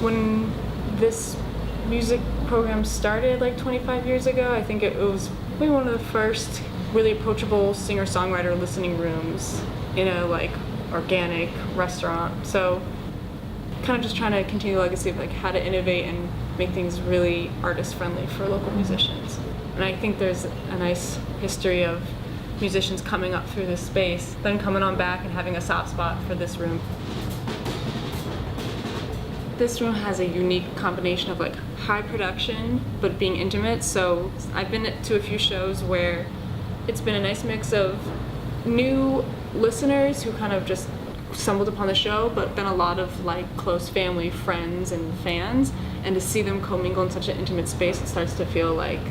when this music program started like 25 years ago, I think it was maybe one of the first really approachable singer-songwriter listening rooms in a like organic restaurant. So kind of just trying to continue the legacy of like how to innovate and make things really artist-friendly for local musicians. And I think there's a nice history of musicians coming up through this space, then coming on back and having a soft spot for this room. This room has a unique combination of like high production but being intimate. So I've been to a few shows where it's been a nice mix of new listeners who kind of just stumbled upon the show, but then a lot of like close family, friends, and fans. And to see them commingle in such an intimate space, it starts to feel like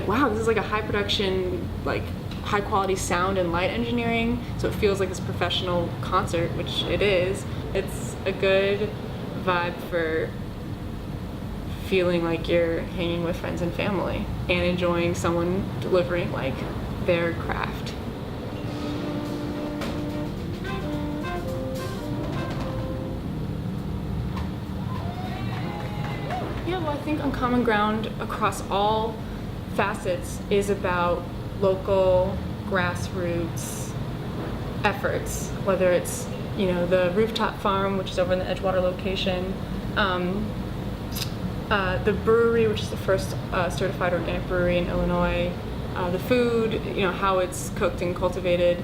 wow, this is like a high production, like high quality sound and light engineering. So it feels like this professional concert, which it is. It's a good vibe for feeling like you're hanging with friends and family and enjoying someone delivering like their craft. Yeah, well, I think Uncommon Ground across all facets is about local grassroots efforts, whether it's, you know, the rooftop farm, which is over in the Edgewater location, the brewery, which is the first certified organic brewery in Illinois, the food, you know, how it's cooked and cultivated.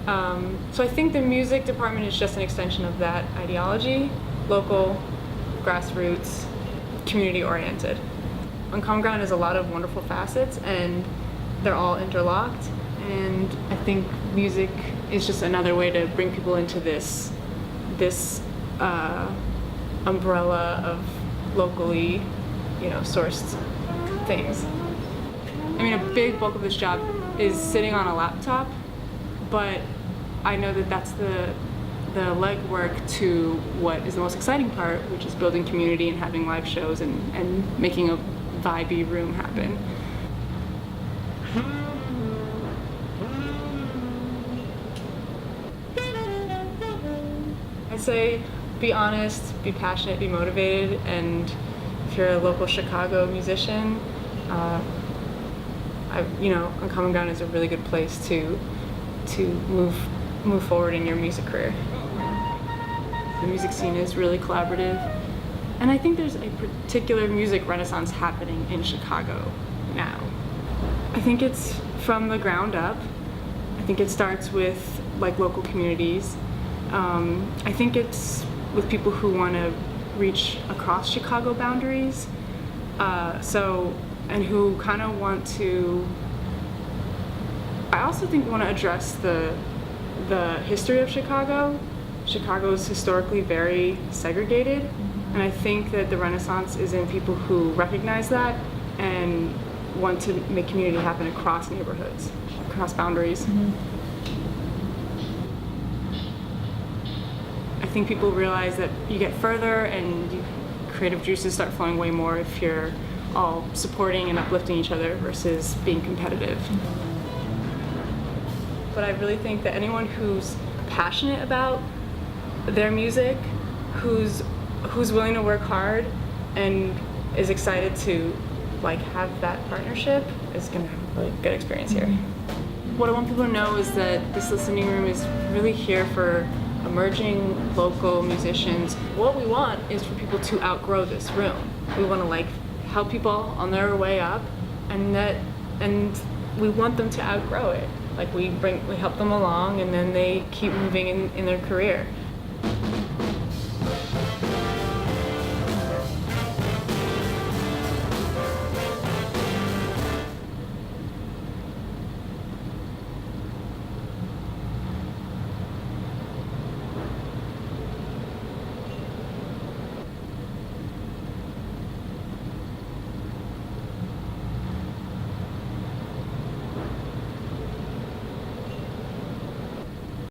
So I think the music department is just an extension of that ideology, local, grassroots, community-oriented. Uncommon Ground has a lot of wonderful facets, and they're all interlocked. And I think music is just another way to bring people into this umbrella of locally, you know, sourced things. I mean, a big bulk of this job is sitting on a laptop, but I know that that's the legwork to what is the most exciting part, which is building community and having live shows and making a vibey room happen. I'd say be honest, be passionate, be motivated, and if you're a local Chicago musician, Uncommon Ground is a really good place to move forward in your music career. The music scene is really collaborative, and I think there's a particular music renaissance happening in Chicago now. I think it's from the ground up. I think it starts with like local communities. I think it's with people who want to reach across Chicago boundaries, and who kind of want to. I also think want to address the history of Chicago. Chicago is historically very segregated, and I think that the Renaissance is in people who recognize that and want to make community happen across neighborhoods, across boundaries. Mm-hmm. I think people realize that you get further and creative juices start flowing way more if you're all supporting and uplifting each other versus being competitive. But I really think that anyone who's passionate about their music, who's willing to work hard and is excited to like have that partnership is gonna have a really good experience here. What I want people to know is that this listening room is really here for emerging local musicians. What we want is for people to outgrow this room. We want to like help people on their way up, and we want them to outgrow it. Like we help them along, and then they keep moving in their career.